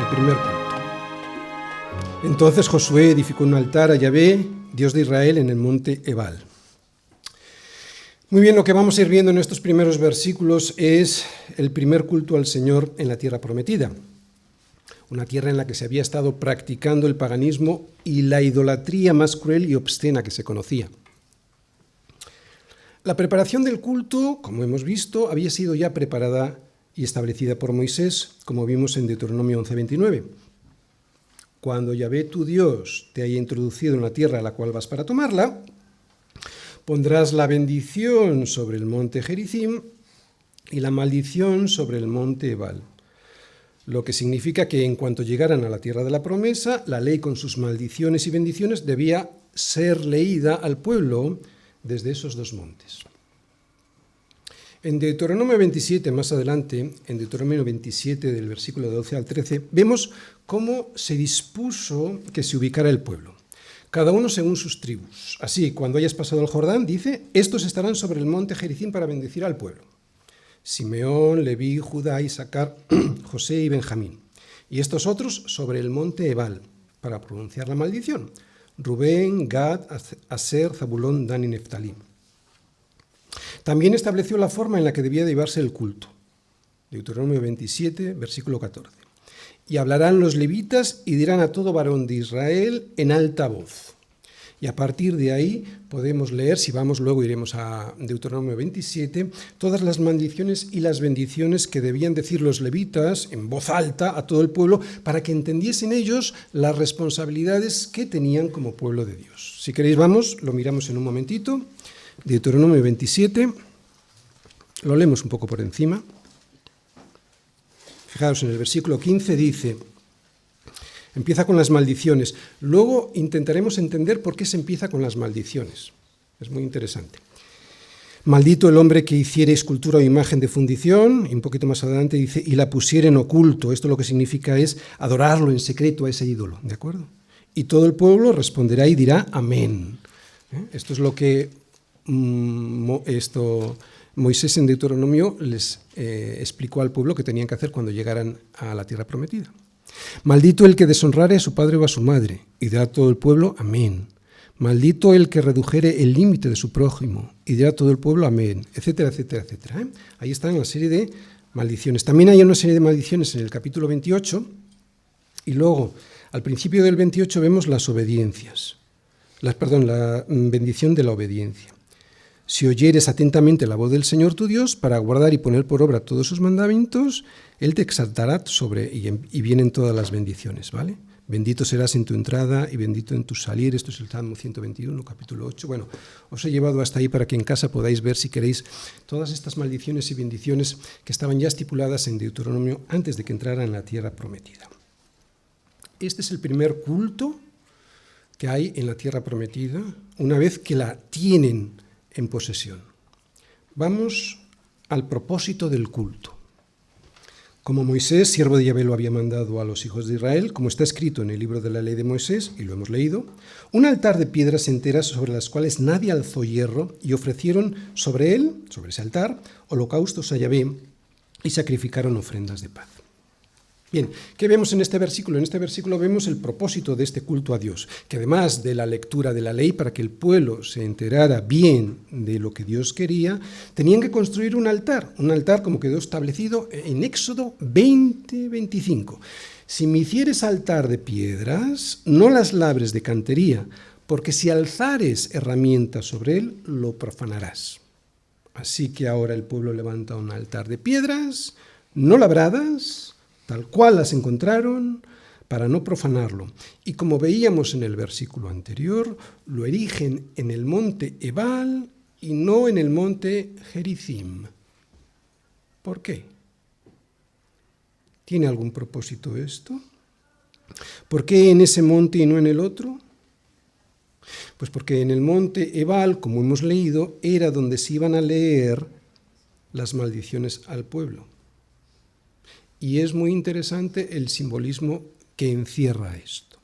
el primer culto. Entonces Josué edificó un altar a Yahvé, Dios de Israel, en el monte Ebal. Muy bien, lo que vamos a ir viendo en estos primeros versículos es el primer culto al Señor en la tierra prometida. Una tierra en la que se había estado practicando el paganismo y la idolatría más cruel y obscena que se conocía. La preparación del culto, como hemos visto, había sido ya preparada y establecida por Moisés, como vimos en Deuteronomio 11:29. Cuando Yahvé tu Dios te haya introducido en la tierra a la cual vas para tomarla, pondrás la bendición sobre el monte Gerizim y la maldición sobre el monte Ebal. Lo que significa que en cuanto llegaran a la tierra de la promesa, la ley con sus maldiciones y bendiciones debía ser leída al pueblo desde esos dos montes. En Deuteronomio 27, más adelante, en Deuteronomio 27, del versículo 12 al 13, vemos cómo se dispuso que se ubicara el pueblo, cada uno según sus tribus. Así, cuando hayas pasado el Jordán, dice, estos estarán sobre el monte Gerizim para bendecir al pueblo. Simeón, Leví, Judá, Isaacar, José y Benjamín. Y estos otros sobre el monte Ebal, para pronunciar la maldición. Rubén, Gad, Aser, Zabulón, Dan y Neftalí. También estableció la forma en la que debía llevarse el culto. Deuteronomio 27, versículo 14. Y hablarán los levitas y dirán a todo varón de Israel en alta voz. Y a partir de ahí podemos leer, si vamos luego iremos a Deuteronomio 27, todas las maldiciones y las bendiciones que debían decir los levitas en voz alta a todo el pueblo para que entendiesen ellos las responsabilidades que tenían como pueblo de Dios. Si queréis vamos, lo miramos en un momentito. Deuteronomio 27, lo leemos un poco por encima. Fijaos, en el versículo 15 dice... Empieza con las maldiciones. Luego intentaremos entender por qué se empieza con las maldiciones. Es muy interesante. Maldito el hombre que hiciere escultura o imagen de fundición, y un poquito más adelante dice, y la pusiera en oculto. Esto lo que significa es adorarlo en secreto a ese ídolo, ¿de acuerdo? Y todo el pueblo responderá y dirá amén. Esto es lo que Moisés en Deuteronomio les explicó al pueblo que tenían que hacer cuando llegaran a la tierra prometida. Maldito el que deshonrare a su padre o a su madre, y dirá todo el pueblo, amén. Maldito el que redujere el límite de su prójimo, y dirá todo el pueblo, amén, etcétera, etcétera, etcétera. Ahí están una serie de maldiciones. También hay una serie de maldiciones en el capítulo 28, y luego, al principio del 28, vemos las obediencias. La bendición de la obediencia. Si oyeres atentamente la voz del Señor tu Dios para guardar y poner por obra todos sus mandamientos, Él te exaltará y vienen todas las bendiciones, ¿vale? Bendito serás en tu entrada y bendito en tu salir. Esto es el Salmo 121, capítulo 8. Bueno, os he llevado hasta ahí para que en casa podáis ver, si queréis, todas estas maldiciones y bendiciones que estaban ya estipuladas en Deuteronomio antes de que entrara en la tierra prometida. Este es el primer culto que hay en la tierra prometida, una vez que la tienen en posesión. Vamos al propósito del culto. Como Moisés, siervo de Yahvé, lo había mandado a los hijos de Israel, como está escrito en el libro de la ley de Moisés, y lo hemos leído, un altar de piedras enteras sobre las cuales nadie alzó hierro, y ofrecieron sobre él, sobre ese altar, holocaustos a Yahvé, y sacrificaron ofrendas de paz. Bien, ¿qué vemos en este versículo? En este versículo vemos el propósito de este culto a Dios, que además de la lectura de la ley para que el pueblo se enterara bien de lo que Dios quería, tenían que construir un altar como quedó establecido en Éxodo 20:25. Si me hicieres altar de piedras, no las labres de cantería, porque si alzares herramientas sobre él, lo profanarás. Así que ahora el pueblo levanta un altar de piedras, no labradas, tal cual las encontraron, para no profanarlo. Y como veíamos en el versículo anterior, lo erigen en el monte Ebal y no en el monte Gerizim. ¿Por qué? ¿Tiene algún propósito esto? ¿Por qué en ese monte y no en el otro? Pues porque en el monte Ebal, como hemos leído, era donde se iban a leer las maldiciones al pueblo. Y es muy interesante el simbolismo que encierra esto.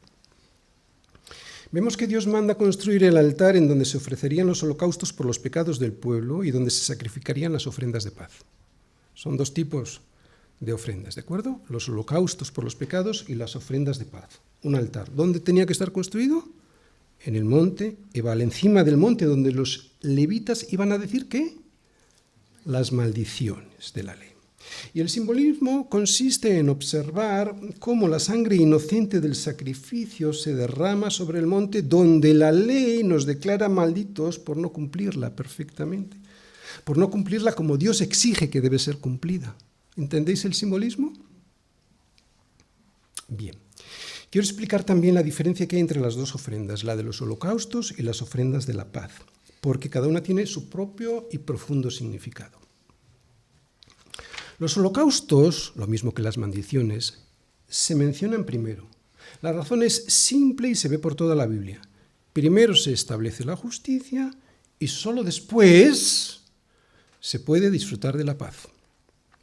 Vemos que Dios manda construir el altar en donde se ofrecerían los holocaustos por los pecados del pueblo y donde se sacrificarían las ofrendas de paz. Son dos tipos de ofrendas, ¿de acuerdo? Los holocaustos por los pecados y las ofrendas de paz. Un altar. ¿Dónde tenía que estar construido? En el monte Ebal, encima del monte donde los levitas iban a decir ¿qué? Las maldiciones de la ley. Y el simbolismo consiste en observar cómo la sangre inocente del sacrificio se derrama sobre el monte donde la ley nos declara malditos por no cumplirla perfectamente, por no cumplirla como Dios exige que debe ser cumplida. ¿Entendéis el simbolismo? Bien. Quiero explicar también la diferencia que hay entre las dos ofrendas, la de los holocaustos y las ofrendas de la paz, porque cada una tiene su propio y profundo significado. Los holocaustos, lo mismo que las maldiciones, se mencionan primero. La razón es simple y se ve por toda la Biblia. Primero se establece la justicia y solo después se puede disfrutar de la paz.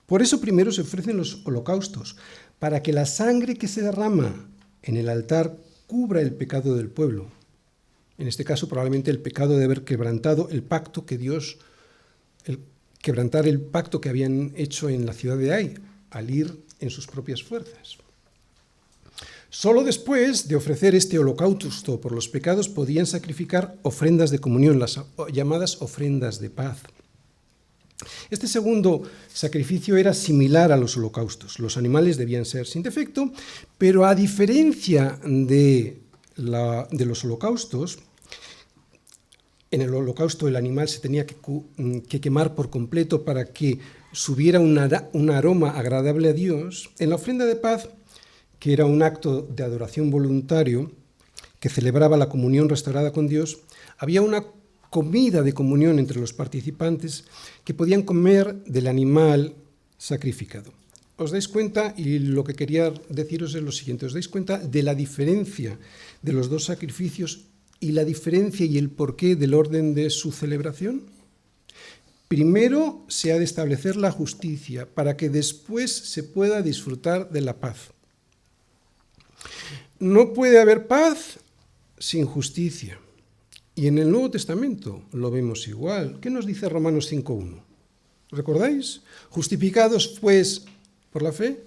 Por eso primero se ofrecen los holocaustos, para que la sangre que se derrama en el altar cubra el pecado del pueblo. En este caso, probablemente el pecado de haber quebrantado el pacto que quebrantar el pacto que habían hecho en la ciudad de Ai, al ir en sus propias fuerzas. Solo después de ofrecer este holocausto por los pecados podían sacrificar ofrendas de comunión, las llamadas ofrendas de paz. Este segundo sacrificio era similar a los holocaustos. Los animales debían ser sin defecto, pero a diferencia de los holocaustos, en el holocausto el animal se tenía que quemar por completo para que subiera un aroma agradable a Dios. En la ofrenda de paz, que era un acto de adoración voluntario que celebraba la comunión restaurada con Dios, había una comida de comunión entre los participantes que podían comer del animal sacrificado. ¿Os dais cuenta? Y lo que quería deciros es lo siguiente. ¿Os dais cuenta de la diferencia de los dos sacrificios y la diferencia y el porqué del orden de su celebración? Primero se ha de establecer la justicia para que después se pueda disfrutar de la paz. No puede haber paz sin justicia. Y en el Nuevo Testamento lo vemos igual. ¿Qué nos dice Romanos 5:1? ¿Recordáis? Justificados pues por la fe.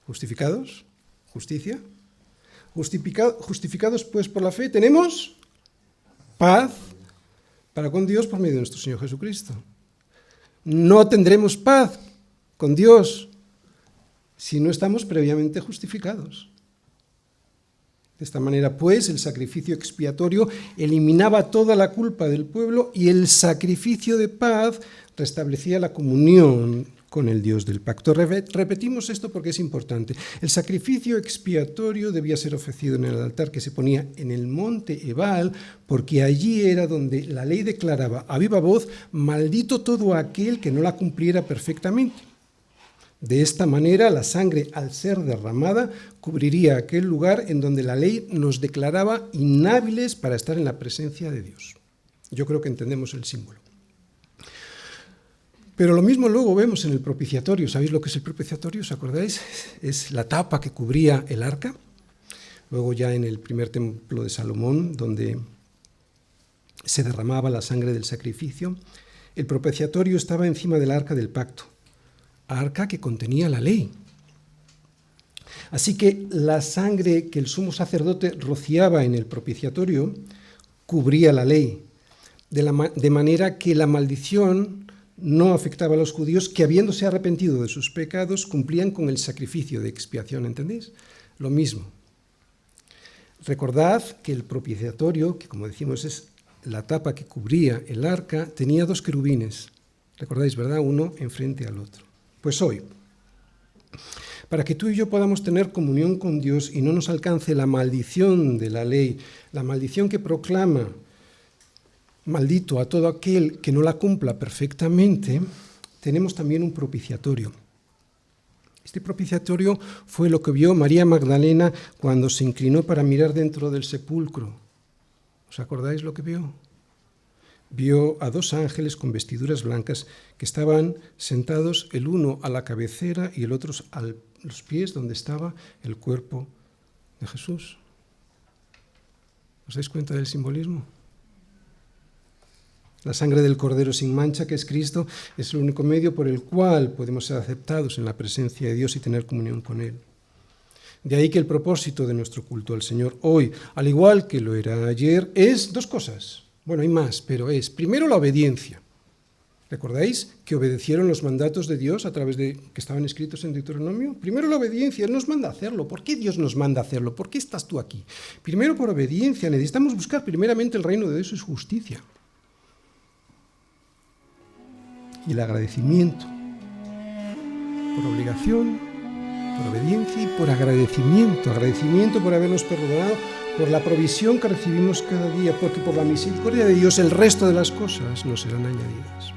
¿Justificados? ¿Justicia? Justificados pues por la fe, tenemos paz para con Dios por medio de nuestro Señor Jesucristo. No tendremos paz con Dios si no estamos previamente justificados. De esta manera, pues, el sacrificio expiatorio eliminaba toda la culpa del pueblo y el sacrificio de paz restablecía la comunión con el Dios del pacto. Repetimos esto porque es importante. El sacrificio expiatorio debía ser ofrecido en el altar que se ponía en el monte Ebal, porque allí era donde la ley declaraba a viva voz: maldito todo aquel que no la cumpliera perfectamente. De esta manera, la sangre, al ser derramada, cubriría aquel lugar en donde la ley nos declaraba inhábiles para estar en la presencia de Dios. Yo creo que entendemos el símbolo. Pero lo mismo luego vemos en el propiciatorio. ¿Sabéis lo que es el propiciatorio? ¿Os acordáis? Es la tapa que cubría el arca. Luego ya en el primer templo de Salomón, donde se derramaba la sangre del sacrificio, el propiciatorio estaba encima del arca del pacto. Arca que contenía la ley. Así que la sangre que el sumo sacerdote rociaba en el propiciatorio cubría la ley, de manera que la maldición no afectaba a los judíos que, habiéndose arrepentido de sus pecados, cumplían con el sacrificio de expiación. ¿Entendéis? Lo mismo. Recordad que el propiciatorio, que como decimos es la tapa que cubría el arca, tenía dos querubines. ¿Recordáis, verdad? Uno enfrente al otro. Pues hoy, para que tú y yo podamos tener comunión con Dios y no nos alcance la maldición de la ley, la maldición que proclama maldito a todo aquel que no la cumpla perfectamente, tenemos también un propiciatorio. Este propiciatorio fue lo que vio María Magdalena cuando se inclinó para mirar dentro del sepulcro. ¿Os acordáis lo que vio? Vio a dos ángeles con vestiduras blancas que estaban sentados, el uno a la cabecera y el otro a los pies donde estaba el cuerpo de Jesús. ¿Os dais cuenta del simbolismo? La sangre del Cordero sin mancha, que es Cristo, es el único medio por el cual podemos ser aceptados en la presencia de Dios y tener comunión con Él. De ahí que el propósito de nuestro culto al Señor hoy, al igual que lo era ayer, es dos cosas. Bueno, hay más, pero es, primero, la obediencia. ¿Recordáis que obedecieron los mandatos de Dios a través de que estaban escritos en Deuteronomio? Primero la obediencia, Él nos manda a hacerlo. ¿Por qué Dios nos manda a hacerlo? ¿Por qué estás tú aquí? Primero por obediencia, necesitamos buscar primeramente el reino de Dios y su justicia. Y el agradecimiento, por obligación, por obediencia y por agradecimiento. Agradecimiento por habernos perdonado, por la provisión que recibimos cada día, porque por la misericordia de Dios el resto de las cosas nos serán añadidas.